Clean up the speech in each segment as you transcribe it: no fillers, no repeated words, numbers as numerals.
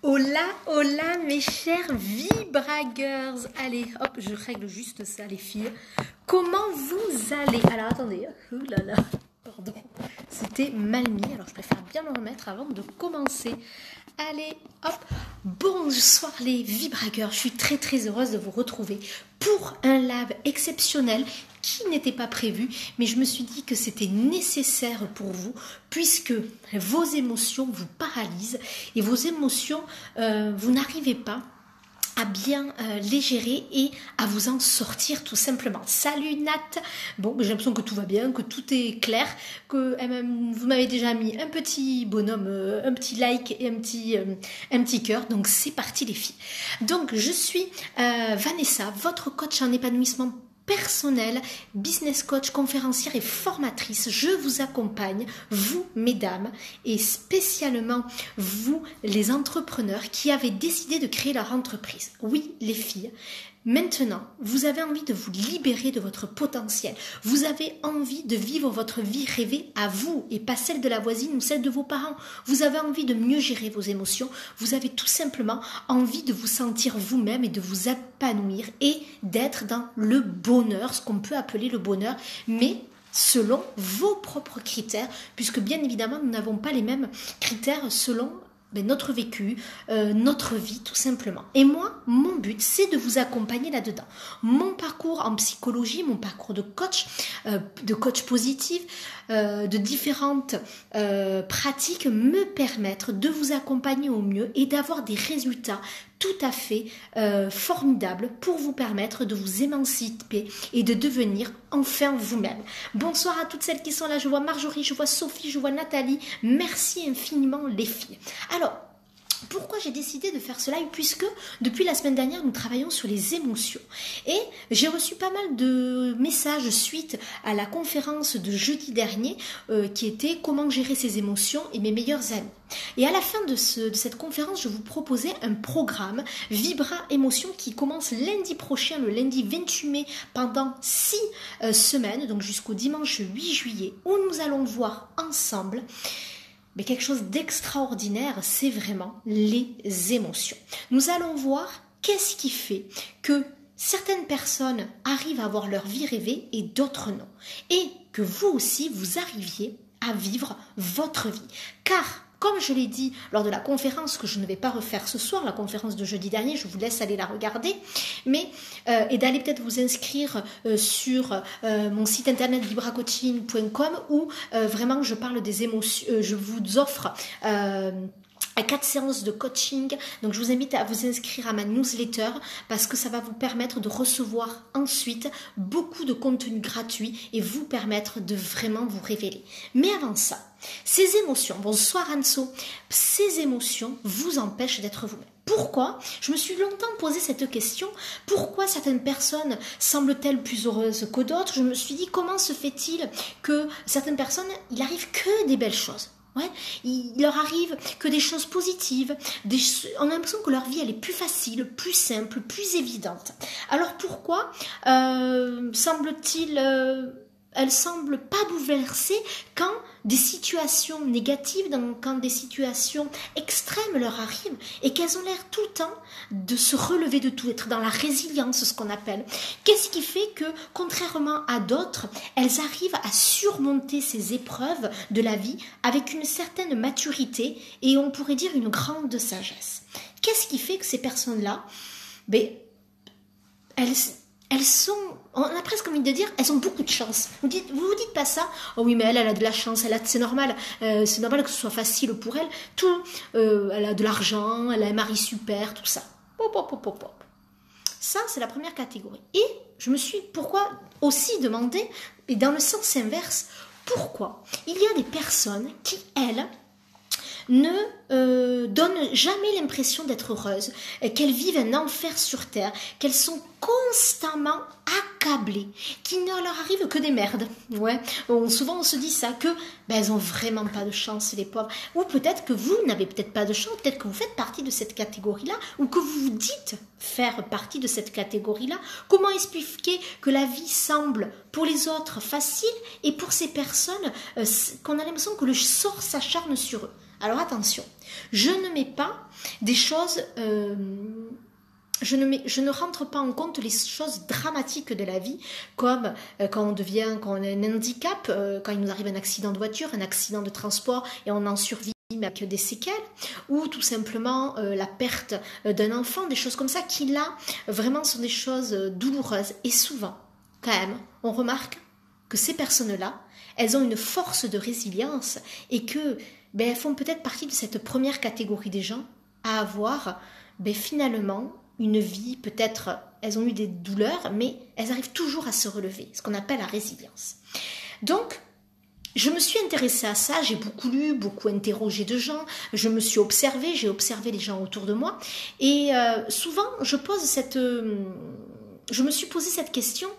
Hola, hola mes chers vibragers. Allez, hop, je règle juste ça les filles. Comment vous allez? Alors attendez, ouh là là, pardon, c'était mal mis, alors je préfère bien me remettre avant de commencer. Allez, hop, bonsoir les vibragers, je suis très heureuse de vous retrouver pour un live exceptionnel qui n'était pas prévu, mais je me suis dit que c'était nécessaire pour vous, puisque vos émotions vous paralysent et vos émotions, vous n'arrivez pas à bien les gérer et à vous en sortir tout simplement. Salut Nat. Bon, j'ai l'impression que tout va bien, que tout est clair, que vous m'avez déjà mis un petit bonhomme, un petit like et un petit cœur. Donc c'est parti les filles. Donc je suis Vanessa, votre coach en épanouissement personnelle, business coach, conférencière et formatrice. Je vous accompagne, vous mesdames, et spécialement vous les entrepreneurs qui avez décidé de créer leur entreprise. Oui les filles, maintenant vous avez envie de vous libérer de votre potentiel. Vous avez envie de vivre votre vie rêvée à vous et pas celle de la voisine ou celle de vos parents. Vous avez envie de mieux gérer vos émotions. Vous avez tout simplement envie de vous sentir vous-même et de vous épanouir et d'être dans le bonheur, ce qu'on peut appeler le bonheur, mais selon vos propres critères, puisque bien évidemment nous n'avons pas les mêmes critères selon notre vécu, notre vie tout simplement. Et moi, mon but, c'est de vous accompagner là-dedans. Mon parcours en psychologie, mon parcours de coach positif, de différentes pratiques me permettent de vous accompagner au mieux et d'avoir des résultats tout à fait formidables pour vous permettre de vous émanciper et de devenir enfin vous-même. Bonsoir à toutes celles qui sont là. Je vois Marjorie, je vois Sophie, je vois Nathalie. Merci infiniment les filles. Alors, pourquoi j'ai décidé de faire ce live? Puisque depuis la semaine dernière, nous travaillons sur les émotions. Et j'ai reçu pas mal de messages suite à la conférence de jeudi dernier qui était « Comment gérer ses émotions et mes meilleurs amis ». Et à la fin de cette conférence, je vous proposais un programme Vibra Émotion qui commence lundi prochain, le lundi 28 mai, pendant 6 semaines, donc jusqu'au dimanche 8 juillet, où nous allons voir ensemble mais quelque chose d'extraordinaire, c'est vraiment les émotions. Nous allons voir qu'est-ce qui fait que certaines personnes arrivent à avoir leur vie rêvée et d'autres non. Et que vous aussi, vous arriviez à vivre votre vie. Car, comme je l'ai dit lors de la conférence que je ne vais pas refaire ce soir, la conférence de jeudi dernier, je vous laisse aller la regarder, mais et d'aller peut-être vous inscrire sur mon site internet vibracoaching.com où vraiment je parle des émotions, je vous offre 4 séances de coaching, donc je vous invite à vous inscrire à ma newsletter parce que ça va vous permettre de recevoir ensuite beaucoup de contenu gratuit et vous permettre de vraiment vous révéler. Mais avant ça, ces émotions, bonsoir Anso, ces émotions vous empêchent d'être vous-même. Pourquoi? Je me suis longtemps posé cette question. Pourquoi certaines personnes semblent-elles plus heureuses que d'autres? Je me suis dit, comment se fait-il que certaines personnes, il arrive que des belles choses? Ouais, il leur arrive que des choses positives, on a l'impression que leur vie elle est plus facile, plus simple, plus évidente. Alors pourquoi elles semblent pas bouleversées quand des situations négatives, quand des situations extrêmes leur arrivent et qu'elles ont l'air tout le temps de se relever de tout, être dans la résilience, ce qu'on appelle. Qu'est-ce qui fait que, contrairement à d'autres, elles arrivent à surmonter ces épreuves de la vie avec une certaine maturité et on pourrait dire une grande sagesse? Qu'est-ce qui fait que ces personnes-là, elles sont, on a presque envie de dire, elles ont beaucoup de chance. Vous vous dites pas ça? Oh oui, mais elle a de la chance, c'est normal que ce soit facile pour elle. Elle a de l'argent, elle a un mari super, tout ça. Pop. Ça, c'est la première catégorie. Et je me suis, pourquoi aussi demandé, et dans le sens inverse, pourquoi il y a des personnes qui, elles, ne donnent jamais l'impression d'être heureuses, qu'elles vivent un enfer sur terre, qu'elles sont constamment accablées, qu'il ne leur arrive que des merdes. Ouais. Souvent on se dit ça, que elles ont vraiment pas de chance les pauvres. Ou peut-être que vous n'avez peut-être pas de chance, peut-être que vous faites partie de cette catégorie-là, ou que vous vous dites faire partie de cette catégorie-là. Comment expliquer que la vie semble pour les autres facile et pour ces personnes qu'on a l'impression que le sort s'acharne sur eux? Alors attention, je ne mets pas des choses... je ne rentre pas en compte les choses dramatiques de la vie, comme quand on a un handicap, quand il nous arrive un accident de voiture, un accident de transport et on en survit mais avec des séquelles, ou tout simplement la perte d'un enfant, des choses comme ça qui là vraiment sont des choses douloureuses. Et souvent, quand même, on remarque que ces personnes-là, elles ont une force de résilience et que elles font peut-être partie de cette première catégorie des gens à avoir finalement une vie, peut-être elles ont eu des douleurs, mais elles arrivent toujours à se relever, ce qu'on appelle la résilience. Donc, je me suis intéressée à ça, j'ai beaucoup lu, beaucoup interrogé de gens, je me suis observée, j'ai observé les gens autour de moi, et souvent je me suis posé cette question,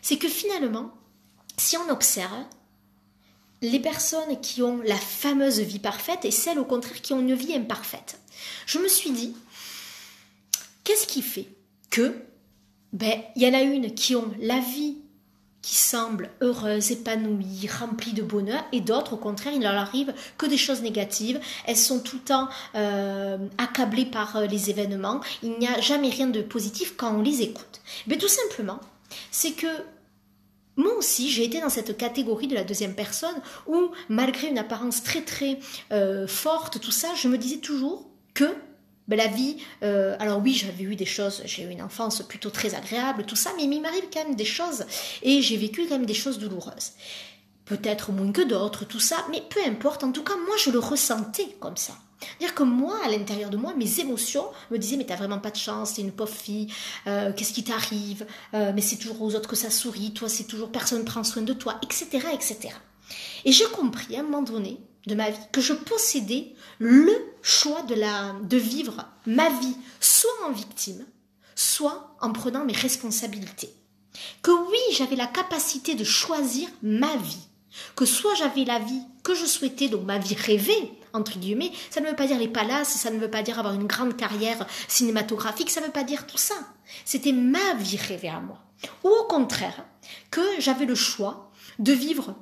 c'est que finalement, si on observe, les personnes qui ont la fameuse vie parfaite et celles au contraire qui ont une vie imparfaite, je me suis dit, qu'est-ce qui fait que, y en a une qui ont la vie qui semble heureuse, épanouie, remplie de bonheur, et d'autres, au contraire, il leur arrive que des choses négatives. Elles sont tout le temps accablées par les événements. Il n'y a jamais rien de positif quand on les écoute. Tout simplement, c'est que moi aussi, j'ai été dans cette catégorie de la deuxième personne où, malgré une apparence très très forte, tout ça, je me disais toujours que la vie, alors oui, j'avais eu des choses, j'ai eu une enfance plutôt très agréable, tout ça, mais il m'arrive quand même des choses, et j'ai vécu quand même des choses douloureuses. Peut-être moins que d'autres, tout ça, mais peu importe, en tout cas, moi, je le ressentais comme ça. C'est-à-dire que moi, à l'intérieur de moi, mes émotions me disaient, mais t'as vraiment pas de chance, t'es une pauvre fille, qu'est-ce qui t'arrive, mais c'est toujours aux autres que ça sourit, toi, c'est toujours personne ne prend soin de toi, etc., etc. Et j'ai compris, à un moment donné, de ma vie, que je possédais le choix de vivre ma vie, soit en victime, soit en prenant mes responsabilités. Que oui, j'avais la capacité de choisir ma vie. Que soit j'avais la vie que je souhaitais, donc ma vie rêvée, entre guillemets, ça ne veut pas dire les palaces, ça ne veut pas dire avoir une grande carrière cinématographique, ça ne veut pas dire tout ça. C'était ma vie rêvée à moi. Ou au contraire, que j'avais le choix de vivre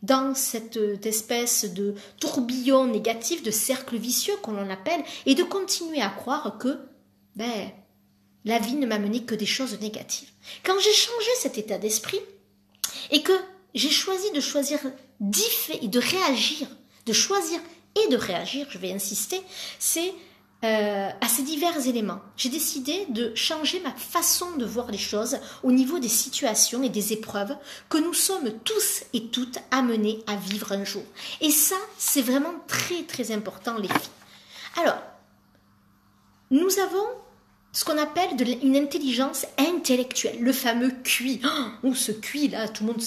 dans cette espèce de tourbillon négatif, de cercle vicieux qu'on en appelle, et de continuer à croire que la vie ne m'a mené que des choses négatives. Quand j'ai changé cet état d'esprit, et que j'ai choisi de choisir et de réagir, de choisir et de réagir, je vais insister, c'est à ces divers éléments. J'ai décidé de changer ma façon de voir les choses au niveau des situations et des épreuves que nous sommes tous et toutes amenés à vivre un jour. Et ça, c'est vraiment très très important, les filles. Alors, nous avons ce qu'on appelle une intelligence intellectuelle, le fameux QI. Ce QI-là, tout le monde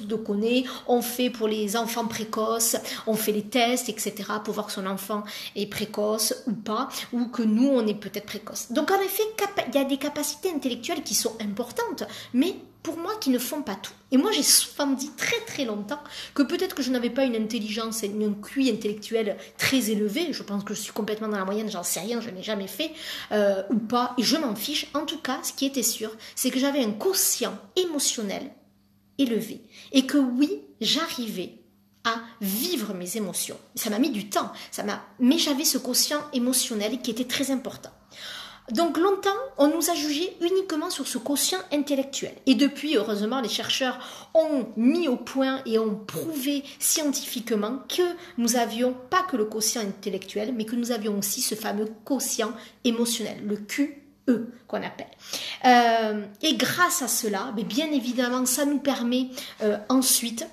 le connaît. On fait pour les enfants précoces, on fait les tests, etc. pour voir que son enfant est précoce ou pas, ou que nous, on est peut-être précoce. Donc en effet, il y a des capacités intellectuelles qui sont importantes, mais pour moi, qui ne font pas tout. Et moi, j'ai souvent dit très très longtemps que peut-être que je n'avais pas une intelligence, une QI intellectuelle très élevée. Je pense que je suis complètement dans la moyenne, j'en sais rien, je n'ai jamais fait, ou pas, et je m'en fiche. En tout cas, ce qui était sûr, c'est que j'avais un quotient émotionnel élevé. Et que oui, j'arrivais à vivre mes émotions. Ça m'a mis du temps, mais j'avais ce quotient émotionnel qui était très important. Donc longtemps, on nous a jugés uniquement sur ce quotient intellectuel. Et depuis, heureusement, les chercheurs ont mis au point et ont prouvé scientifiquement que nous avions pas que le quotient intellectuel, mais que nous avions aussi ce fameux quotient émotionnel, le QE qu'on appelle. Et grâce à cela, bien évidemment, ça nous permet ensuite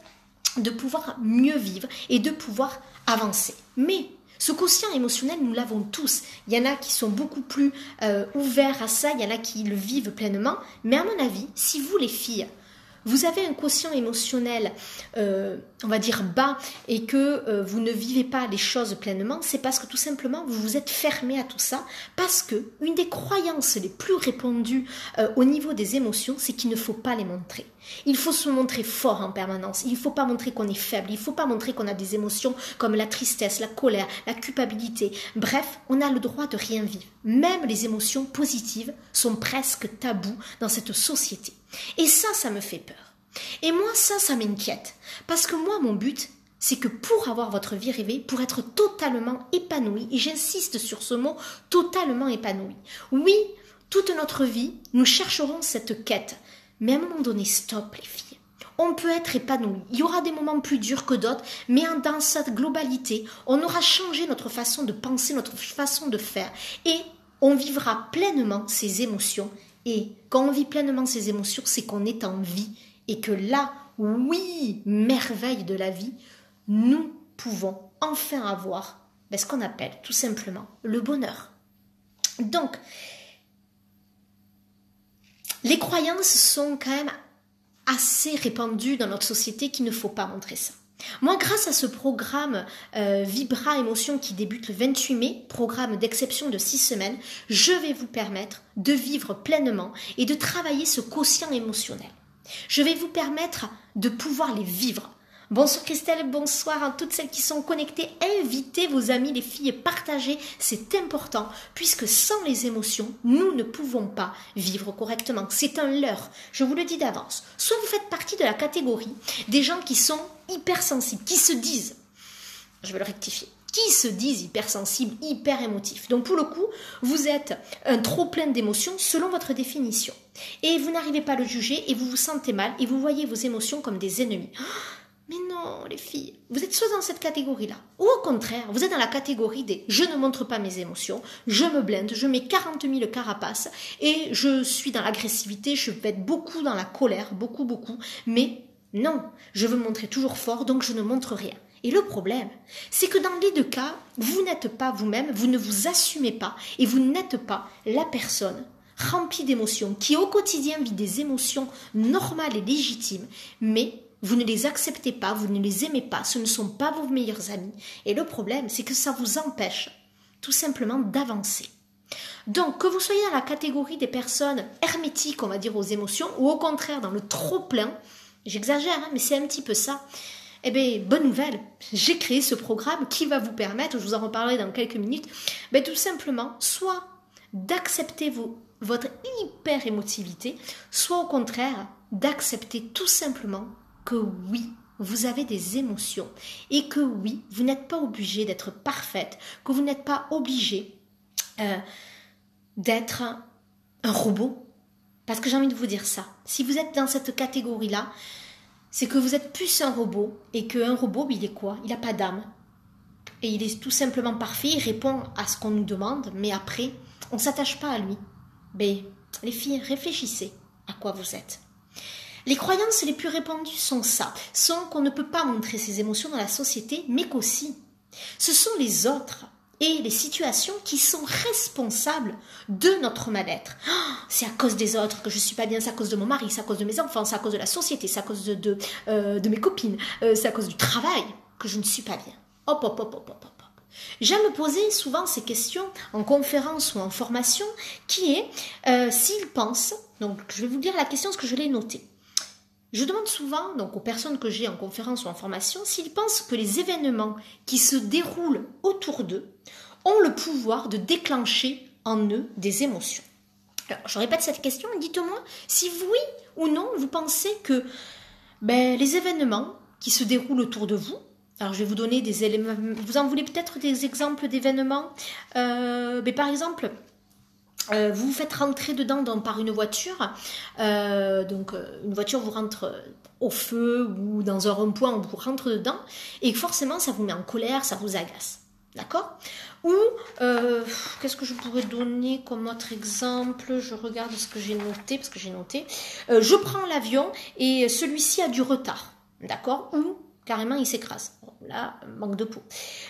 de pouvoir mieux vivre et de pouvoir avancer. Mais ce quotient émotionnel, nous l'avons tous. Il y en a qui sont beaucoup plus ouverts à ça, il y en a qui le vivent pleinement. Mais à mon avis, si vous les filles, vous avez un quotient émotionnel, on va dire bas, et que vous ne vivez pas les choses pleinement, c'est parce que tout simplement vous vous êtes fermé à tout ça, parce que une des croyances les plus répandues au niveau des émotions, c'est qu'il ne faut pas les montrer. Il faut se montrer fort en permanence, il ne faut pas montrer qu'on est faible, il ne faut pas montrer qu'on a des émotions comme la tristesse, la colère, la culpabilité. Bref, on a le droit de rien vivre. Même les émotions positives sont presque tabous dans cette société. Et ça me fait peur. Et moi, ça m'inquiète. Parce que moi, mon but, c'est que pour avoir votre vie rêvée, pour être totalement épanoui, et j'insiste sur ce mot, totalement épanoui. Oui, toute notre vie, nous chercherons cette quête. Mais à un moment donné, stop les filles. On peut être épanoui. Il y aura des moments plus durs que d'autres, mais dans cette globalité, on aura changé notre façon de penser, notre façon de faire. Et on vivra pleinement ces émotions. Et quand on vit pleinement ces émotions, c'est qu'on est en vie. Et que là, oui, merveille de la vie, nous pouvons enfin avoir ce qu'on appelle tout simplement le bonheur. Donc, les croyances sont quand même assez répandues dans notre société qu'il ne faut pas montrer ça. Moi, grâce à ce programme Vibra Émotion qui débute le 28 mai, programme d'exception de 6 semaines, je vais vous permettre de vivre pleinement et de travailler ce quotient émotionnel. Je vais vous permettre de pouvoir les vivre. Bonsoir Christelle, bonsoir à toutes celles qui sont connectées. Invitez vos amis, les filles, partagez, c'est important, puisque sans les émotions, nous ne pouvons pas vivre correctement. C'est un leurre, je vous le dis d'avance. Soit vous faites partie de la catégorie des gens qui sont hypersensibles, qui se disent, je vais le rectifier, qui se disent hypersensibles, hyper émotifs. Donc pour le coup, vous êtes un trop plein d'émotions selon votre définition. Et vous n'arrivez pas à le juger et vous vous sentez mal et vous voyez vos émotions comme des ennemis. Mais non, les filles, vous êtes soit dans cette catégorie-là, ou au contraire, vous êtes dans la catégorie des « je ne montre pas mes émotions, je me blinde, je mets 40 000 carapaces et je suis dans l'agressivité, je vais être beaucoup dans la colère, beaucoup, mais non, je veux me montrer toujours fort, donc je ne montre rien. » Et le problème, c'est que dans les deux cas, vous n'êtes pas vous-même, vous ne vous assumez pas et vous n'êtes pas la personne remplie d'émotions, qui au quotidien vit des émotions normales et légitimes, mais vous ne les acceptez pas, vous ne les aimez pas, ce ne sont pas vos meilleurs amis. Et le problème, c'est que ça vous empêche tout simplement d'avancer. Donc, que vous soyez dans la catégorie des personnes hermétiques, on va dire, aux émotions, ou au contraire dans le trop-plein, j'exagère, hein, mais c'est un petit peu ça, eh bien, bonne nouvelle, j'ai créé ce programme qui va vous permettre, je vous en reparlerai dans quelques minutes, tout simplement, soit d'accepter votre hyper-émotivité, soit au contraire, d'accepter tout simplement que oui, vous avez des émotions et que oui, vous n'êtes pas obligé d'être parfaite, que vous n'êtes pas obligé d'être un robot. Parce que j'ai envie de vous dire ça. Si vous êtes dans cette catégorie-là, c'est que vous êtes plus un robot et qu'un robot, il est quoi? Il n'a pas d'âme. Et il est tout simplement parfait, il répond à ce qu'on nous demande, mais après, on ne s'attache pas à lui. Mais les filles, réfléchissez à quoi vous êtes. Les croyances les plus répandues sont qu'on ne peut pas montrer ses émotions dans la société, mais qu'aussi, ce sont les autres et les situations qui sont responsables de notre mal-être. Oh, c'est à cause des autres que je suis pas bien, c'est à cause de mon mari, c'est à cause de mes enfants, c'est à cause de la société, c'est à cause de mes copines, c'est à cause du travail que je ne suis pas bien. Hop. J'aime me poser souvent ces questions en conférence ou en formation, qui est s'ils pensent, donc je vais vous dire la question parce que je l'ai notée. Je demande souvent donc aux personnes que j'ai en conférence ou en formation s'ils pensent que les événements qui se déroulent autour d'eux ont le pouvoir de déclencher en eux des émotions. Alors, je répète cette question, dites-moi si oui ou non vous pensez que les événements qui se déroulent autour de vous, alors je vais vous donner des éléments, vous en voulez peut-être des exemples d'événements, par exemple, vous vous faites rentrer dedans par une voiture, une voiture vous rentre au feu ou dans un rond-point, on vous rentre dedans, et forcément ça vous met en colère, ça vous agace, d'accord? Ou, qu'est-ce que je pourrais donner comme autre exemple? Je regarde ce que j'ai noté, parce que j'ai noté, je prends l'avion et celui-ci a du retard, d'accord? Ou carrément il s'écrase, là, manque de peau.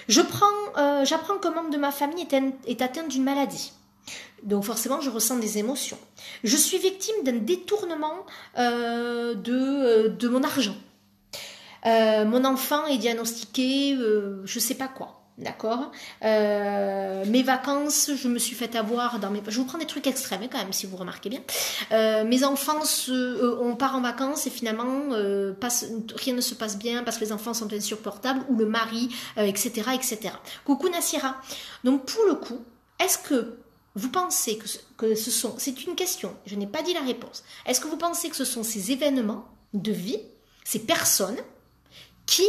J'apprends qu'un membre de ma famille est atteint d'une maladie. Donc forcément, je ressens des émotions. Je suis victime d'un détournement de mon argent. Mon enfant est diagnostiqué, je sais pas quoi, d'accord. Mes vacances, je me suis fait avoir dans mes... Je vous prends des trucs extrêmes quand même, si vous remarquez bien. Mes enfants, on part en vacances et finalement, rien ne se passe bien parce que les enfants sont insupportables, ou le mari, etc., etc. Coucou Nassira. Donc pour le coup, est-ce que vous pensez que ce sont... C'est une question, je n'ai pas dit la réponse. Est-ce que vous pensez que ce sont ces événements de vie, ces personnes qui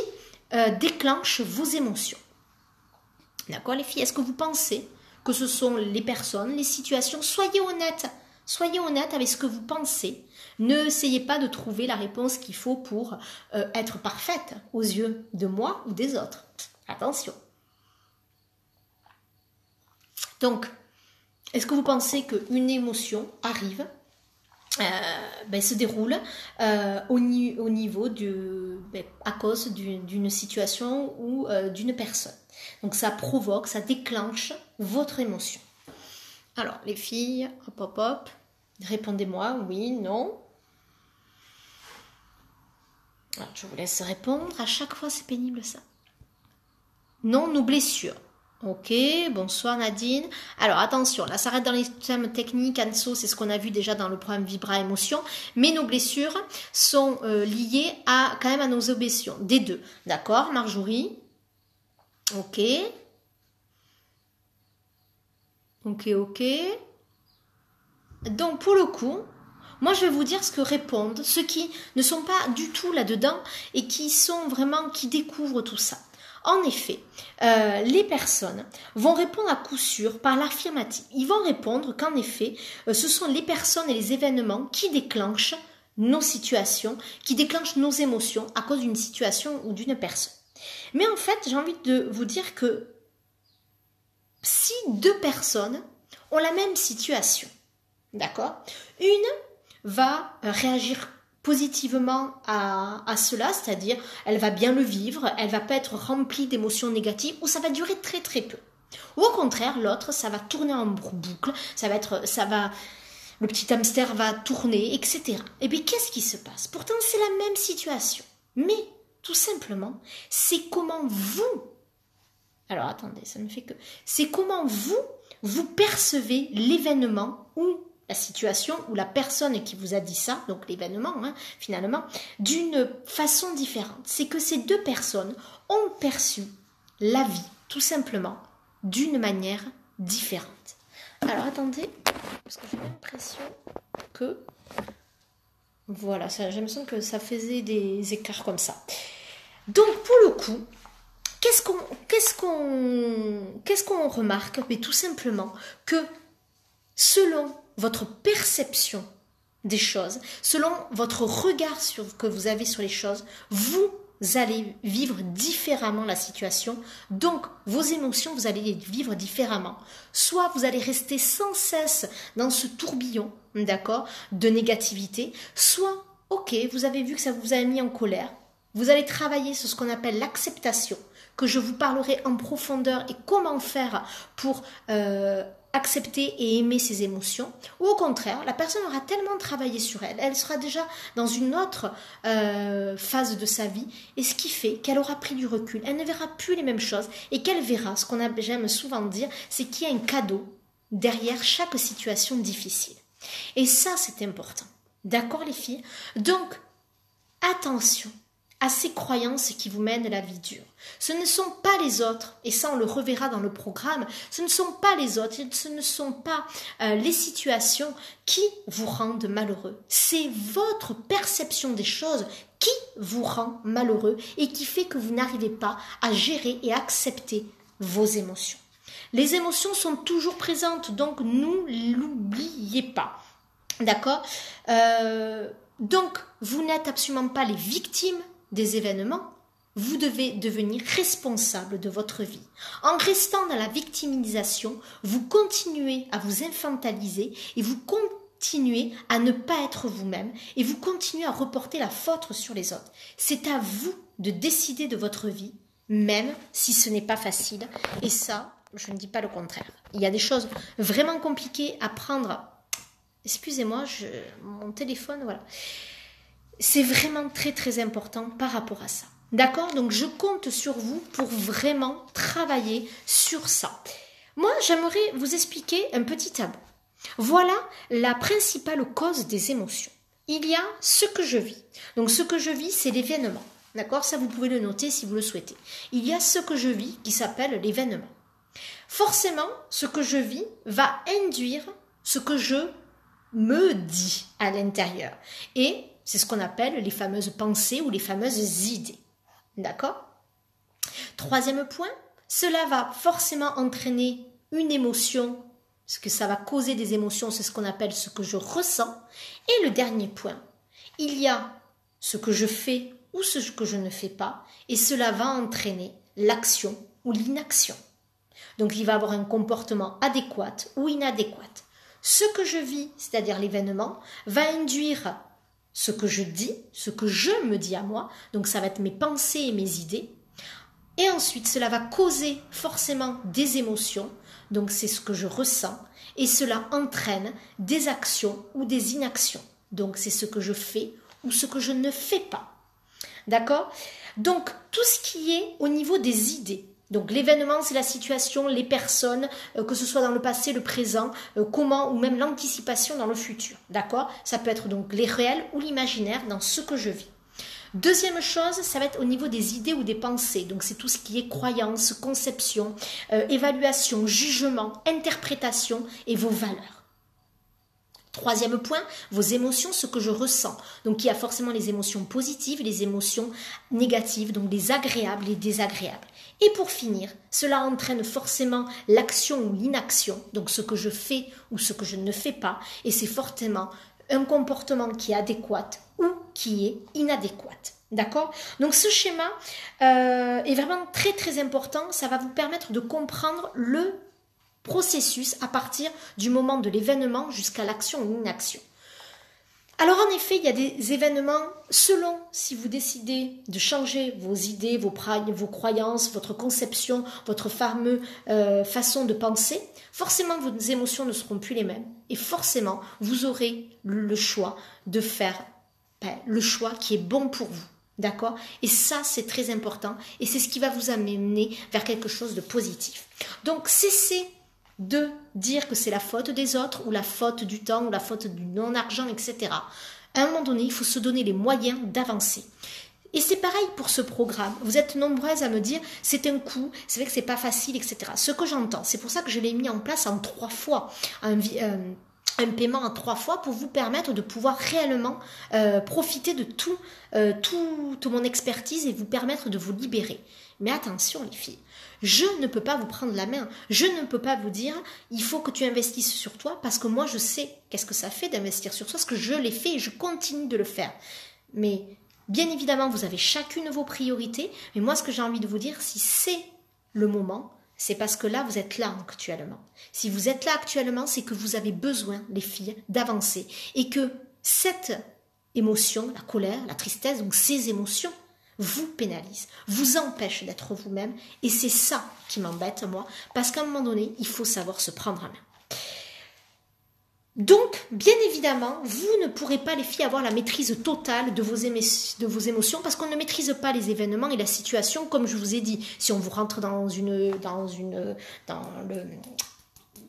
déclenche vos émotions. D'accord les filles? Est-ce que vous pensez que ce sont les personnes, les situations? Soyez honnête. Soyez honnête avec ce que vous pensez. Ne essayez pas de trouver la réponse qu'il faut pour être parfaite aux yeux de moi ou des autres. Attention. Donc, est-ce que vous pensez qu'une émotion arrive, se déroule au niveau à cause d'une situation ou d'une personne? Donc, ça provoque, ça déclenche votre émotion. Alors, les filles, hop, hop, hop, répondez-moi, oui, non. Alors, je vous laisse répondre. À chaque fois, c'est pénible, ça. Non, nos blessures. Ok, bonsoir Nadine. Alors, attention, là, ça arrête dans les thèmes techniques. Anso, c'est ce qu'on a vu déjà dans le programme Vibra Émotion. Mais nos blessures sont liées quand même à nos émotions. Des deux. D'accord, Marjorie? Ok. Ok. Donc, pour le coup, moi, je vais vous dire ce que répondent ceux qui ne sont pas du tout là-dedans et qui découvrent tout ça. En effet, les personnes vont répondre à coup sûr par l'affirmative. Ils vont répondre qu'en effet, ce sont les personnes et les événements qui déclenchent nos situations, qui déclenchent nos émotions à cause d'une situation ou d'une personne. Mais en fait, j'ai envie de vous dire que si deux personnes ont la même situation, d'accord, une va réagir positivement à cela, c'est-à-dire elle va bien le vivre, elle va pas être remplie d'émotions négatives ou ça va durer très très peu. Ou au contraire, l'autre, ça va tourner en boucle, le petit hamster va tourner, etc. Et bien qu'est-ce qui se passe? Pourtant c'est la même situation, mais tout simplement, c'est comment alors attendez, ça ne fait que, c'est comment vous percevez l'événement ou la situation ou la personne qui vous a dit ça, donc l'événement, finalement, d'une façon différente. C'est que ces deux personnes ont perçu la vie, tout simplement, d'une manière différente. Alors, attendez, parce que j'ai l'impression que... Voilà, j'ai l'impression que ça faisait des écarts comme ça. Donc, pour le coup, qu'est-ce qu'on remarque? Mais tout simplement que selon votre perception des choses, selon votre regard que vous avez sur les choses, vous allez vivre différemment la situation. Donc, vos émotions, vous allez les vivre différemment. Soit vous allez rester sans cesse dans ce tourbillon, d'accord, de négativité, soit, ok, vous avez vu que ça vous a mis en colère, vous allez travailler sur ce qu'on appelle l'acceptation, que je vous parlerai en profondeur et comment faire pour accepter et aimer ses émotions, ou au contraire, la personne aura tellement travaillé sur elle, elle sera déjà dans une autre phase de sa vie, et ce qui fait qu'elle aura pris du recul, elle ne verra plus les mêmes choses, et qu'elle verra, j'aime souvent dire, c'est qu'il y a un cadeau derrière chaque situation difficile. Et ça, c'est important. D'accord les filles? Donc, attention à ces croyances qui vous mènent la vie dure. Ce ne sont pas les autres, et ça on le reverra dans le programme, ce ne sont pas les autres, ce ne sont pas les situations qui vous rendent malheureux. C'est votre perception des choses qui vous rend malheureux et qui fait que vous n'arrivez pas à gérer et accepter vos émotions. Les émotions sont toujours présentes, donc ne l'oubliez pas. D'accord? Donc, vous n'êtes absolument pas les victimes des événements, vous devez devenir responsable de votre vie. En restant dans la victimisation, vous continuez à vous infantiliser et vous continuez à ne pas être vous-même et vous continuez à reporter la faute sur les autres. C'est à vous de décider de votre vie, même si ce n'est pas facile. Et ça, je ne dis pas le contraire. Il y a des choses vraiment compliquées à prendre. Excusez-moi, mon téléphone, voilà. C'est vraiment très très important par rapport à ça. D'accord? Donc je compte sur vous pour vraiment travailler sur ça. Moi, j'aimerais vous expliquer un petit tableau. Voilà la principale cause des émotions. Il y a ce que je vis. Donc ce que je vis, c'est l'événement. D'accord? Ça, vous pouvez le noter si vous le souhaitez. Il y a ce que je vis qui s'appelle l'événement. Forcément, ce que je vis va induire ce que je me dis à l'intérieur. Et c'est ce qu'on appelle les fameuses pensées ou les fameuses idées. D'accord? Troisième point, cela va forcément entraîner une émotion, ce que ça va causer des émotions, c'est ce qu'on appelle ce que je ressens. Et le dernier point, il y a ce que je fais ou ce que je ne fais pas, et cela va entraîner l'action ou l'inaction. Donc il va avoir un comportement adéquat ou inadéquat. Ce que je vis, c'est-à-dire l'événement, va induire ce que je dis, ce que je me dis à moi, donc ça va être mes pensées et mes idées. Et ensuite, cela va causer forcément des émotions, donc c'est ce que je ressens, et cela entraîne des actions ou des inactions. Donc c'est ce que je fais ou ce que je ne fais pas. D'accord? Donc tout ce qui est au niveau des idées. Donc l'événement, c'est la situation, les personnes, que ce soit dans le passé, le présent, comment, ou même l'anticipation dans le futur. D'accord? Ça peut être donc les réels ou l'imaginaire dans ce que je vis. Deuxième chose, ça va être au niveau des idées ou des pensées. Donc c'est tout ce qui est croyance, conception, évaluation, jugement, interprétation et vos valeurs. Troisième point, vos émotions, ce que je ressens. Donc il y a forcément les émotions positives, les émotions négatives, donc les agréables, les désagréables. Et pour finir, cela entraîne forcément l'action ou l'inaction, donc ce que je fais ou ce que je ne fais pas, et c'est fortement un comportement qui est adéquat ou qui est inadéquat. D'accord? Donc ce schéma est vraiment très très important, ça va vous permettre de comprendre le processus à partir du moment de l'événement jusqu'à l'action ou l'inaction. Alors en effet, il y a des événements selon si vous décidez de changer vos idées, vos croyances, votre conception, votre fameuse façon de penser, forcément vos émotions ne seront plus les mêmes et forcément vous aurez le choix de faire le choix qui est bon pour vous. D'accord? Et ça, c'est très important et c'est ce qui va vous amener vers quelque chose de positif. Donc cessez de dire que c'est la faute des autres ou la faute du temps ou la faute du non-argent, etc. À un moment donné, il faut se donner les moyens d'avancer. Et c'est pareil pour ce programme. Vous êtes nombreuses à me dire c'est un coût, c'est vrai que c'est pas facile, etc. Ce que j'entends, c'est pour ça que je l'ai mis en place en 3 fois. Un paiement en 3 fois pour vous permettre de pouvoir réellement profiter de toute mon expertise et vous permettre de vous libérer. Mais attention les filles, je ne peux pas vous prendre la main, je ne peux pas vous dire il faut que tu investisses sur toi parce que moi je sais qu'est-ce que ça fait d'investir sur soi, parce que je l'ai fait et je continue de le faire. Mais bien évidemment vous avez chacune vos priorités, mais moi ce que j'ai envie de vous dire, si c'est le moment, c'est parce que là, vous êtes là actuellement. Si vous êtes là actuellement, c'est que vous avez besoin, les filles, d'avancer. Et que cette émotion, la colère, la tristesse, donc ces émotions, vous pénalisent, vous empêchent d'être vous-même. Et c'est ça qui m'embête, moi, parce qu'à un moment donné, il faut savoir se prendre en main. Donc, bien évidemment, vous ne pourrez pas, les filles, avoir la maîtrise totale de vos émotions parce qu'on ne maîtrise pas les événements et la situation, comme je vous ai dit. Si on vous rentre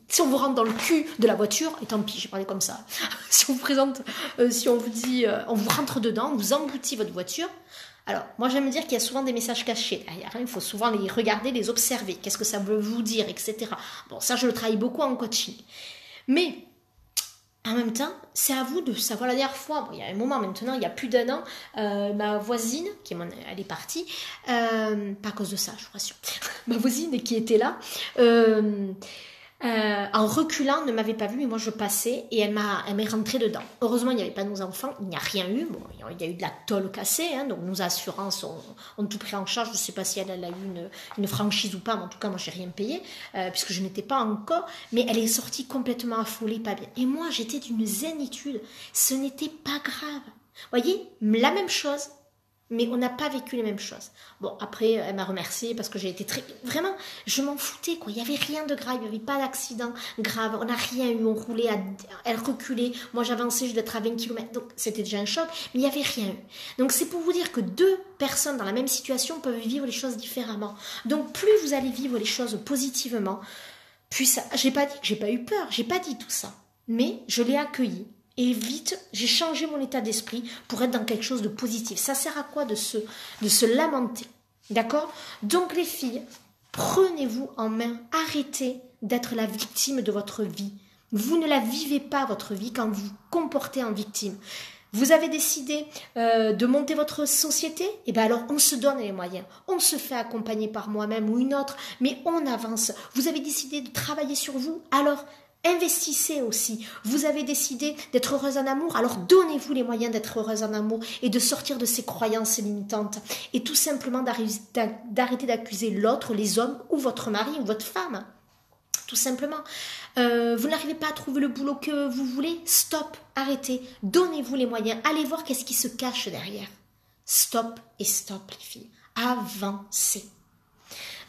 si on vous rentre dans le cul de la voiture, et tant pis, j'ai parlé comme ça. Si on vous dit, on vous rentre dedans, on vous emboutit votre voiture. Alors, moi j'aime dire qu'il y a souvent des messages cachés. Il faut souvent les regarder, les observer. Qu'est-ce que ça veut vous dire, etc. Bon, ça je le travaille beaucoup en coaching. Mais en même temps, c'est à vous de savoir. La dernière fois, il y a un moment maintenant, il y a plus d'1 an, ma voisine, elle est partie, pas à cause de ça, je vous rassure, ma voisine qui était là, en reculant, ne m'avait pas vue, mais moi je passais et elle m'est rentrée dedans. Heureusement, il n'y avait pas nos enfants, il n'y a rien eu. Bon, il y a eu de la tôle cassée, donc nos assurances ont tout pris en charge. Je ne sais pas si elle a eu une franchise ou pas, mais en tout cas, moi j'ai rien payé, puisque je n'étais pas encore. Mais elle est sortie complètement affolée, pas bien. Et moi, j'étais d'une zénitude. Ce n'était pas grave. Vous voyez, la même chose. Mais on n'a pas vécu les mêmes choses. Bon, après, elle m'a remerciée parce que j'ai été très... Vraiment, je m'en foutais, quoi. Il n'y avait rien de grave, il n'y avait pas d'accident grave. On n'a rien eu, on roulait, elle reculait. Moi, j'avançais, je devais être à 20 km. Donc, c'était déjà un choc, mais il n'y avait rien eu. Donc, c'est pour vous dire que 2 personnes dans la même situation peuvent vivre les choses différemment. Donc, plus vous allez vivre les choses positivement, plus ça... J'ai pas dit que j'ai pas eu peur, j'ai pas dit tout ça. Mais je l'ai accueilli. Et vite, j'ai changé mon état d'esprit pour être dans quelque chose de positif. Ça sert à quoi de se lamenter? D'accord? Donc les filles, prenez-vous en main. Arrêtez d'être la victime de votre vie. Vous ne la vivez pas, votre vie, quand vous vous comportez en victime. Vous avez décidé de monter votre société? Eh bien alors on se donne les moyens. On se fait accompagner par moi-même ou une autre, mais on avance. Vous avez décidé de travailler sur vous? Alors investissez aussi. Vous avez décidé d'être heureuse en amour? Alors donnez-vous les moyens d'être heureuse en amour et de sortir de ces croyances limitantes. Et tout simplement d'arrêter d'accuser l'autre, les hommes ou votre mari ou votre femme. Tout simplement. Vous n'arrivez pas à trouver le boulot que vous voulez? Stop, arrêtez, donnez-vous les moyens, allez voir qu'est-ce qui se cache derrière. Stop et stop les filles, avancez.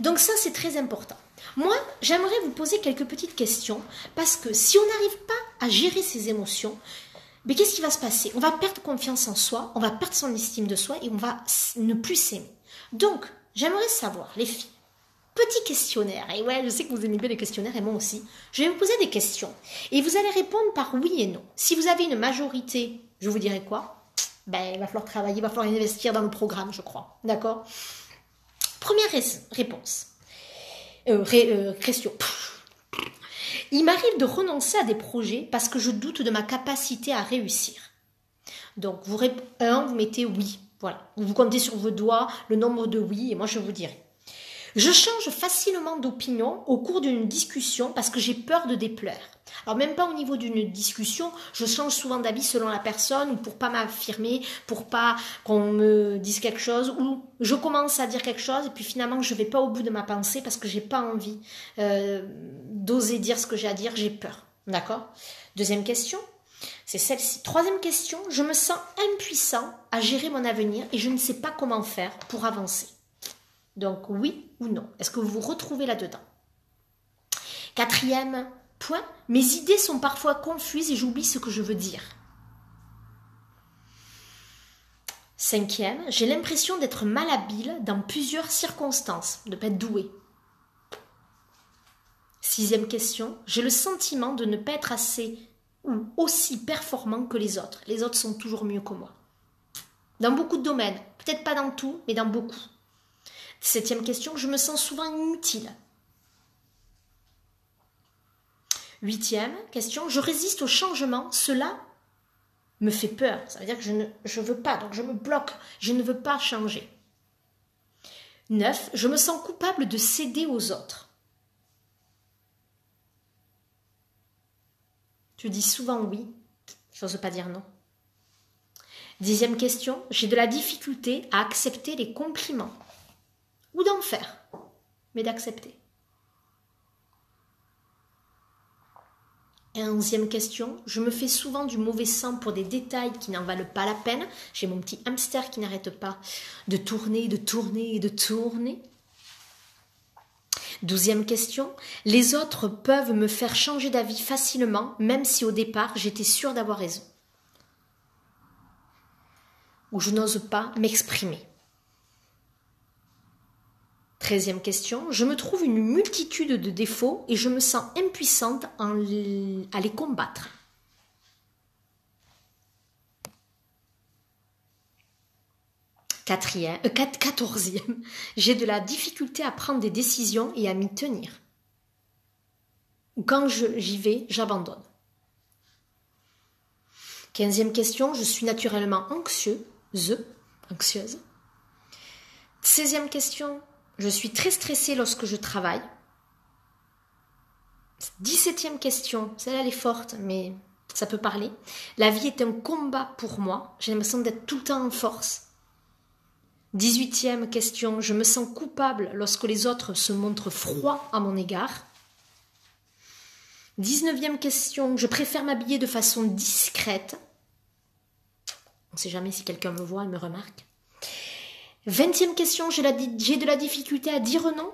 Donc ça c'est très important. Moi j'aimerais vous poser quelques petites questions parce que si on n'arrive pas à gérer ses émotions, mais qu'est-ce qui va se passer? On va perdre confiance en soi, on va perdre son estime de soi et on va ne plus s'aimer. Donc j'aimerais savoir les filles, petit questionnaire, et ouais, je sais que vous aimez bien les questionnaires, et moi aussi. Je vais vous poser des questions, et vous allez répondre par oui et non. Si vous avez une majorité, je vous dirai quoi? Ben, il va falloir travailler, il va falloir investir dans le programme, je crois. D'accord? Première réponse. Question. Il m'arrive de renoncer à des projets parce que je doute de ma capacité à réussir. Donc, vous mettez oui. Voilà. Vous comptez sur vos doigts le nombre de oui, et moi je vous dirai. Je change facilement d'opinion au cours d'une discussion parce que j'ai peur de déplaire. Alors même pas au niveau d'une discussion, je change souvent d'avis selon la personne ou pour pas m'affirmer, pour pas qu'on me dise quelque chose ou je commence à dire quelque chose et puis finalement je vais pas au bout de ma pensée parce que j'ai pas envie d'oser dire ce que j'ai à dire, j'ai peur. D'accord? Deuxième question, c'est celle-ci. Troisième question, je me sens impuissant à gérer mon avenir et je ne sais pas comment faire pour avancer. Donc oui ou non? Est-ce que vous vous retrouvez là-dedans? Quatrième point, mes idées sont parfois confuses et j'oublie ce que je veux dire. Cinquième, j'ai l'impression d'être malhabile dans plusieurs circonstances, de ne pas être douée. Sixième question, j'ai le sentiment de ne pas être assez ou aussi performant que les autres. Les autres sont toujours mieux que moi. Dans beaucoup de domaines, peut-être pas dans tout, mais dans beaucoup. Septième question, je me sens souvent inutile. Huitième question, je résiste au changement, cela me fait peur. Ça veut dire que je ne veux pas, donc je me bloque, je ne veux pas changer. 9, je me sens coupable de céder aux autres. Je dis souvent oui, je n'ose pas dire non. 10e question, j'ai de la difficulté à accepter les compliments. Ou d'en faire, mais d'accepter. 11e question, je me fais souvent du mauvais sang pour des détails qui n'en valent pas la peine. J'ai mon petit hamster qui n'arrête pas de tourner, de tourner et de tourner. 12e question, les autres peuvent me faire changer d'avis facilement, même si au départ j'étais sûre d'avoir raison. Ou je n'ose pas m'exprimer. 13e question, je me trouve une multitude de défauts et je me sens impuissante à les combattre. 14e, j'ai de la difficulté à prendre des décisions et à m'y tenir. Quand j'y vais, j'abandonne. 15e question, je suis naturellement anxieuse. 16e question, je suis très stressée lorsque je travaille. 17e question, celle-là elle est forte, mais ça peut parler. La vie est un combat pour moi. J'ai l'impression d'être tout le temps en force. 18e question, je me sens coupable lorsque les autres se montrent froids à mon égard. 19e question, je préfère m'habiller de façon discrète. On ne sait jamais si quelqu'un me voit et me remarque. 20e question, j'ai de la difficulté à dire non.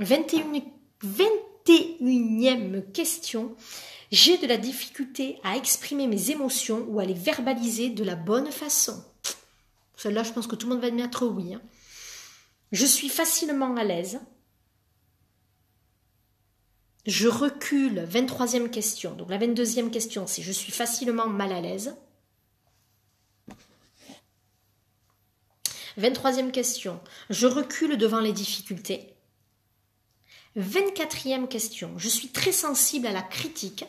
21e question, j'ai de la difficulté à exprimer mes émotions ou à les verbaliser de la bonne façon. Celle-là, je pense que tout le monde va mettre oui. Je suis facilement à l'aise. Je recule, 23e question. Donc la 22e question, c'est je suis facilement mal à l'aise. 23e question, je recule devant les difficultés. 24e question, je suis très sensible à la critique.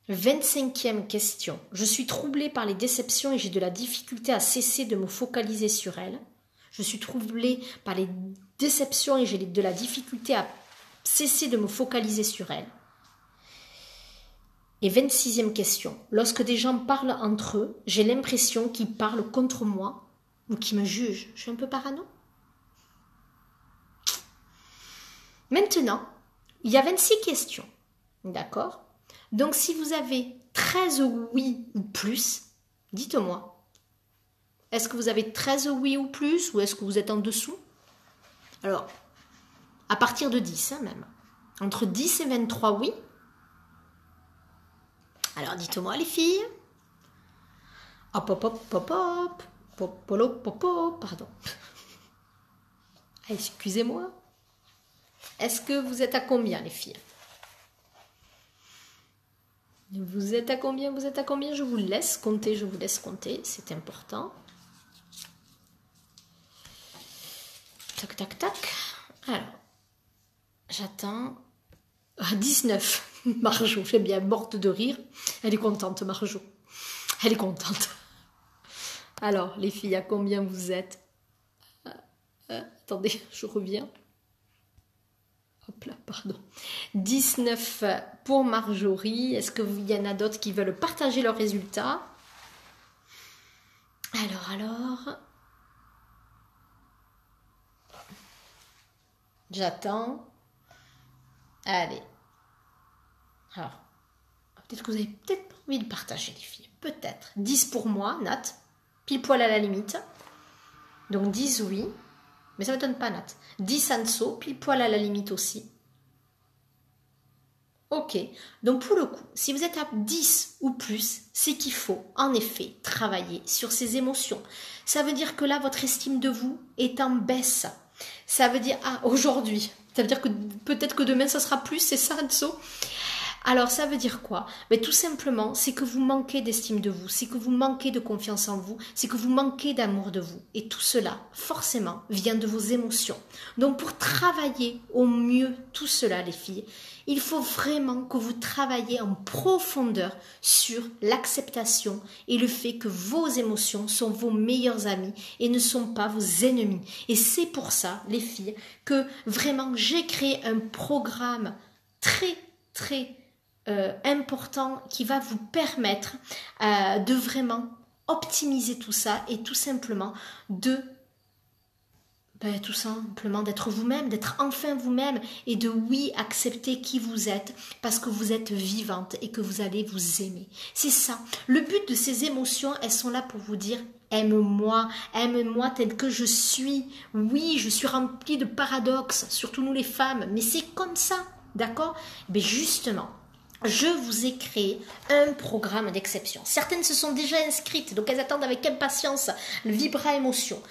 25e question. Je suis troublée par les déceptions et j'ai de la difficulté à cesser de me focaliser sur elles. Je suis troublée par les déceptions et j'ai de la difficulté à cesser de me focaliser sur elles. Et 26e question. Lorsque des gens parlent entre eux, j'ai l'impression qu'ils parlent contre moi ou qu'ils me jugent. Je suis un peu parano. Maintenant, il y a 26 questions. D'accord ? Donc, si vous avez 13 oui ou plus, dites-moi. Est-ce que vous avez 13 oui ou plus ou est-ce que vous êtes en dessous? Alors, à partir de 10 même. Entre 10 et 23 oui. Alors, dites-moi les filles. Hop, hop, hop, hop, hop. Pop, pop, pop, pop. Pardon. Excusez-moi. Est-ce que vous êtes à combien les filles? Vous êtes à combien? Vous êtes à combien? Je vous laisse compter, c'est important. Tac, tac, tac. Alors, j'attends. Ah, 19. Marjo, j'ai bien morte de rire. Elle est contente, Marjo. Elle est contente. Alors, les filles, à combien vous êtes? Attendez, je reviens. Hop là, pardon. 19 pour Marjorie. Est-ce qu'il y en a d'autres qui veulent partager leurs résultats? Alors. J'attends. Allez. Alors, peut-être que vous avez peut-être pas envie de partager les filles. Peut-être. 10 pour moi, Nat. Pile poil à la limite. Donc 10 oui. Mais ça ne m'étonne pas, Nat. 10 Anso, pile poil à la limite aussi. Ok. Donc pour le coup, si vous êtes à 10 ou plus, c'est qu'il faut en effet travailler sur ces émotions. Ça veut dire que là, votre estime de vous est en baisse. Ça veut dire, aujourd'hui. Ça veut dire que peut-être que demain, ça sera plus, c'est ça, Anso? Alors, ça veut dire quoi? Mais tout simplement, c'est que vous manquez d'estime de vous, c'est que vous manquez de confiance en vous, c'est que vous manquez d'amour de vous. Et tout cela, forcément, vient de vos émotions. Donc, pour travailler au mieux tout cela, les filles, il faut vraiment que vous travailliez en profondeur sur l'acceptation et le fait que vos émotions sont vos meilleurs amis et ne sont pas vos ennemis. Et c'est pour ça, les filles, que vraiment, j'ai créé un programme très important qui va vous permettre de vraiment optimiser tout ça et tout simplement d'être vous-même, d'être enfin vous-même et de accepter qui vous êtes parce que vous êtes vivante et que vous allez vous aimer. C'est ça. Le but de ces émotions, elles sont là pour vous dire aime-moi tel que je suis. Oui, je suis remplie de paradoxes, surtout nous les femmes, mais c'est comme ça. D'accord? Mais justement, je vous ai créé un programme d'exception. Certaines se sont déjà inscrites, donc elles attendent avec impatience le Vibra Émotion.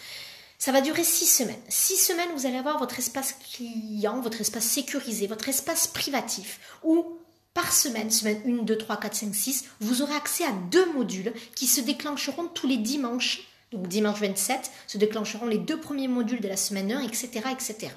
Ça va durer 6 semaines. 6 semaines, vous allez avoir votre espace client, votre espace sécurisé, votre espace privatif, où par semaine 1, 2, 3, 4, 5, 6, vous aurez accès à 2 modules qui se déclencheront tous les dimanches. Donc dimanche 27, se déclencheront les 2 premiers modules de la semaine 1, etc., etc.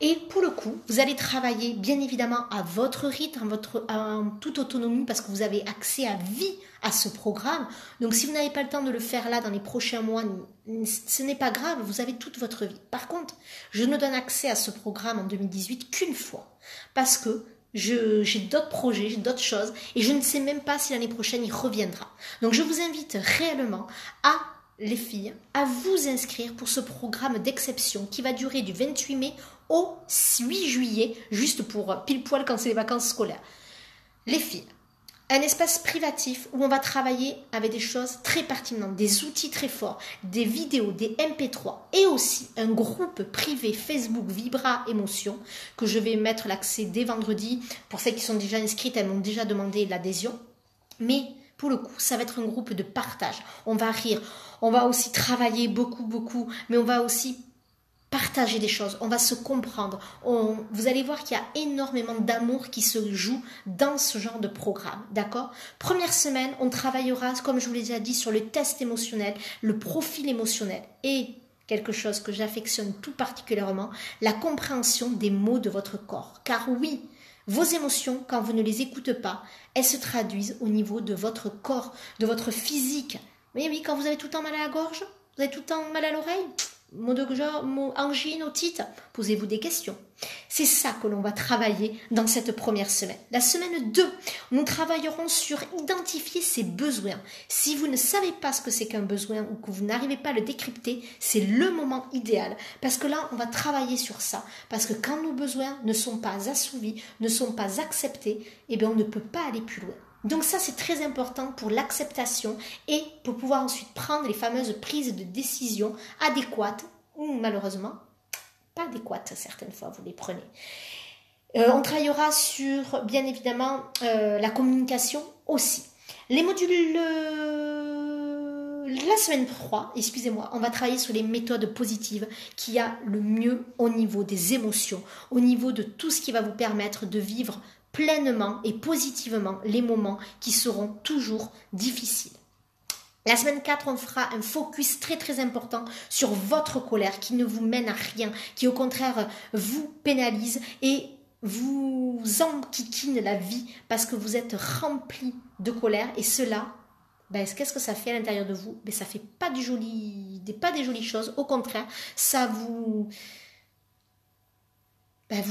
Et pour le coup, vous allez travailler bien évidemment à votre rythme, en toute autonomie parce que vous avez accès à vie à ce programme. Donc si vous n'avez pas le temps de le faire là dans les prochains mois, ce n'est pas grave, vous avez toute votre vie. Par contre, je ne donne accès à ce programme en 2018 qu'une fois parce que j'ai d'autres projets, j'ai d'autres choses et je ne sais même pas si l'année prochaine il reviendra. Donc je vous invite réellement les filles, à vous inscrire pour ce programme d'exception qui va durer du 28 mai au 8 juillet, juste pour pile poil quand c'est les vacances scolaires. Les filles, un espace privatif où on va travailler avec des choses très pertinentes, des outils très forts, des vidéos, des MP3 et aussi un groupe privé Facebook Vibra Émotion que je vais mettre l'accès dès vendredi. Pour celles qui sont déjà inscrites, elles m'ont déjà demandé l'adhésion. Mais pour le coup, ça va être un groupe de partage. On va rire, on va aussi travailler beaucoup, mais on va aussi partager des choses, on va se comprendre. Vous allez voir qu'il y a énormément d'amour qui se joue dans ce genre de programme, d'accord? Première semaine, on travaillera, comme je vous l'ai déjà dit, sur le test émotionnel, le profil émotionnel et quelque chose que j'affectionne tout particulièrement, la compréhension des mots de votre corps. Car oui, Vos émotions, quand vous ne les écoutez pas, elles se traduisent au niveau de votre corps, de votre physique. Oui, quand vous avez tout le temps mal à la gorge, vous avez tout le temps mal à l'oreille, angine, otite, posez-vous des questions. C'est ça que l'on va travailler dans cette première semaine. La semaine 2, nous travaillerons sur identifier ses besoins. Si vous ne savez pas ce que c'est qu'un besoin ou que vous n'arrivez pas à le décrypter, c'est le moment idéal. Parce que là, on va travailler sur ça. Parce que quand nos besoins ne sont pas assouvis, ne sont pas acceptés, eh bien, on ne peut pas aller plus loin. Donc ça, c'est très important pour l'acceptation et pour pouvoir ensuite prendre les fameuses prises de décision adéquates ou malheureusement pas adéquates certaines fois, vous les prenez. On travaillera sur, bien évidemment, la communication aussi. Les modules... La semaine 3, excusez-moi, on va travailler sur les méthodes positives qui a le mieux au niveau des émotions, au niveau de tout ce qui va vous permettre de vivre pleinement et positivement les moments qui seront toujours difficiles. La semaine 4, on fera un focus très très important sur votre colère qui ne vous mène à rien, qui au contraire vous pénalise et vous enquiquine la vie parce que vous êtes rempli de colère et cela, qu'est-ce que ça fait à l'intérieur de vous? Ça fait pas des jolies choses, au contraire, ça vous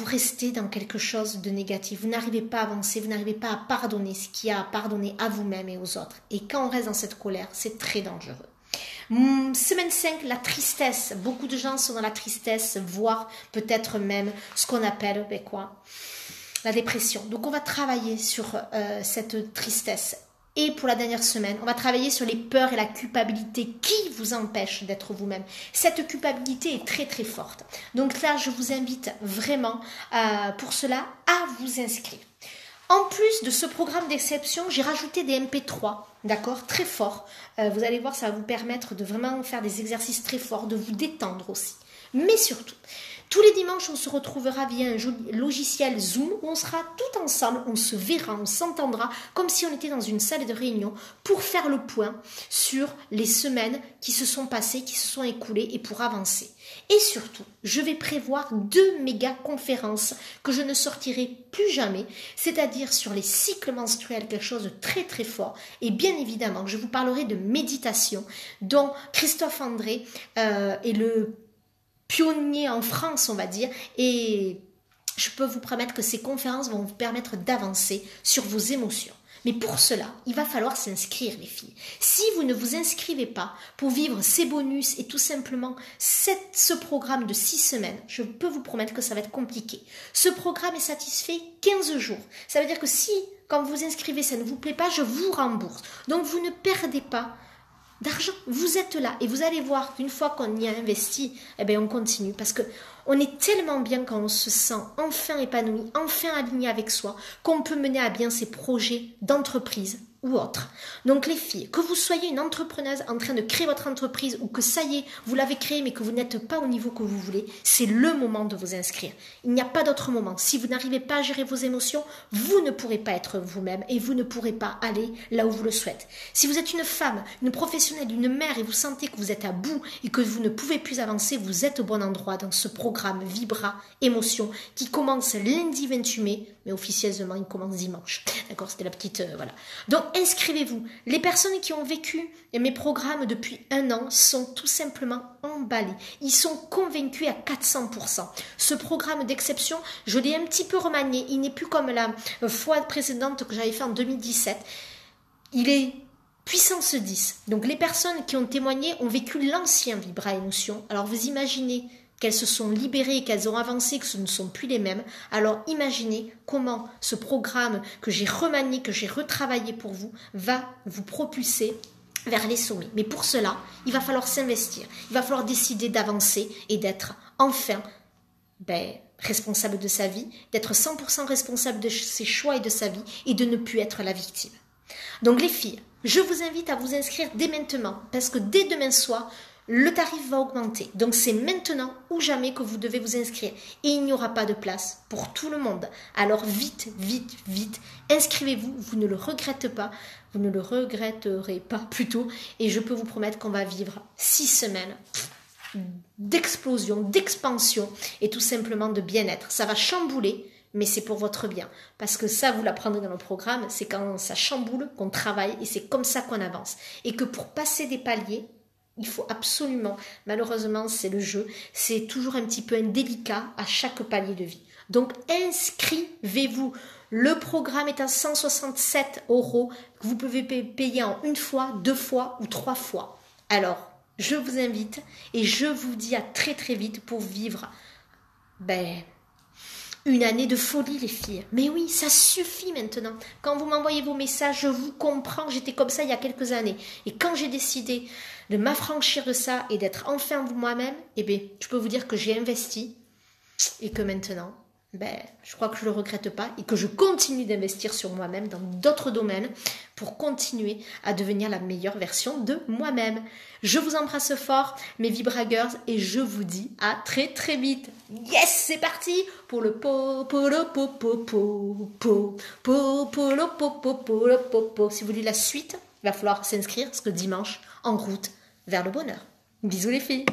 restez dans quelque chose de négatif. Vous n'arrivez pas à avancer, vous n'arrivez pas à pardonner ce qu'il y a à pardonner à vous-même et aux autres. Et quand on reste dans cette colère, c'est très dangereux. Semaine 5, la tristesse. Beaucoup de gens sont dans la tristesse, voire peut-être même ce qu'on appelle la dépression. Donc on va travailler sur cette tristesse. Et pour la dernière semaine, on va travailler sur les peurs et la culpabilité qui vous empêchent d'être vous-même. Cette culpabilité est très très forte. Donc là, je vous invite vraiment pour cela à vous inscrire. En plus de ce programme d'exception, j'ai rajouté des MP3, d'accord, très forts. Vous allez voir, ça va vous permettre de vraiment faire des exercices très forts, de vous détendre aussi. Mais surtout, tous les dimanches, on se retrouvera via un logiciel Zoom où on sera tout ensemble, on se verra, on s'entendra comme si on était dans une salle de réunion pour faire le point sur les semaines qui se sont passées, qui se sont écoulées et pour avancer. Et surtout, je vais prévoir 2 méga conférences que je ne sortirai plus jamais, c'est-à-dire sur les cycles menstruels, quelque chose de très très fort. Et bien évidemment, je vous parlerai de méditation dont Christophe André est le pionnier en France, on va dire, et je peux vous promettre que ces conférences vont vous permettre d'avancer sur vos émotions. Mais pour cela, il va falloir s'inscrire, les filles. Si vous ne vous inscrivez pas pour vivre ces bonus et tout simplement ce programme de 6 semaines, je peux vous promettre que ça va être compliqué. Ce programme est satisfait 15 jours. Ça veut dire que si, quand vous vous inscrivez, ça ne vous plaît pas, je vous rembourse. Donc vous ne perdez pas d'argent, vous êtes là et vous allez voir qu'une fois qu'on y a investi, on continue parce que on est tellement bien quand on se sent enfin épanoui, enfin aligné avec soi, qu'on peut mener à bien ses projets d'entreprise ou autres. Donc les filles, que vous soyez une entrepreneuse en train de créer votre entreprise ou que ça y est, vous l'avez créée mais que vous n'êtes pas au niveau que vous voulez, c'est le moment de vous inscrire. Il n'y a pas d'autre moment. Si vous n'arrivez pas à gérer vos émotions, vous ne pourrez pas être vous-même et vous ne pourrez pas aller là où vous le souhaitez. Si vous êtes une femme, une professionnelle, une mère et vous sentez que vous êtes à bout et que vous ne pouvez plus avancer, vous êtes au bon endroit dans ce programme Vibra Émotion qui commence lundi 28 mai, mais officieusement il commence dimanche. D'accord, c'était la petite... voilà. Donc inscrivez-vous. Les personnes qui ont vécu mes programmes depuis 1 an sont tout simplement emballées. Ils sont convaincus à 400%. Ce programme d'exception, je l'ai un petit peu remanié. Il n'est plus comme la fois précédente que j'avais fait en 2017. Il est puissance 10. Donc les personnes qui ont témoigné ont vécu l'ancien Vibra Émotion. Alors vous imaginez qu'elles se sont libérées, qu'elles ont avancé, que ce ne sont plus les mêmes. Alors imaginez comment ce programme que j'ai remanié, que j'ai retravaillé pour vous, va vous propulser vers les sommets. Mais pour cela, il va falloir s'investir. Il va falloir décider d'avancer et d'être enfin responsable de sa vie, d'être 100% responsable de ses choix et de sa vie et de ne plus être la victime. Donc les filles, je vous invite à vous inscrire dès maintenant parce que dès demain soir, le tarif va augmenter. Donc c'est maintenant ou jamais que vous devez vous inscrire. Et il n'y aura pas de place pour tout le monde. Alors vite, vite, vite, inscrivez-vous. Vous ne le regrettez pas. Vous ne le regretterez pas plutôt. Et je peux vous promettre qu'on va vivre 6 semaines d'explosion, d'expansion et tout simplement de bien-être. Ça va chambouler, mais c'est pour votre bien. Parce que ça, vous l'apprendrez dans le programme, c'est quand ça chamboule qu'on travaille et c'est comme ça qu'on avance. Et que pour passer des paliers, il faut absolument, malheureusement c'est le jeu, c'est toujours un petit peu indélicat à chaque palier de vie. Donc inscrivez-vous. Le programme est à 167 € que vous pouvez payer en 1 fois, 2 fois ou 3 fois. Alors, je vous invite et je vous dis à très très vite pour vivre une année de folie les filles. Mais oui, ça suffit maintenant. Quand vous m'envoyez vos messages, je vous comprends. J'étais comme ça il y a quelques années. Et quand j'ai décidé de m'affranchir de ça et d'être enfin moi-même, je peux vous dire que j'ai investi et que maintenant, je crois que je ne le regrette pas et que je continue d'investir sur moi-même dans d'autres domaines pour continuer à devenir la meilleure version de moi-même. Je vous embrasse fort, mes Vibragers, et je vous dis à très très vite. Yes, c'est parti pour le Si vous voulez la suite, il va falloir s'inscrire parce que dimanche, en route vers le bonheur. Bisous les filles.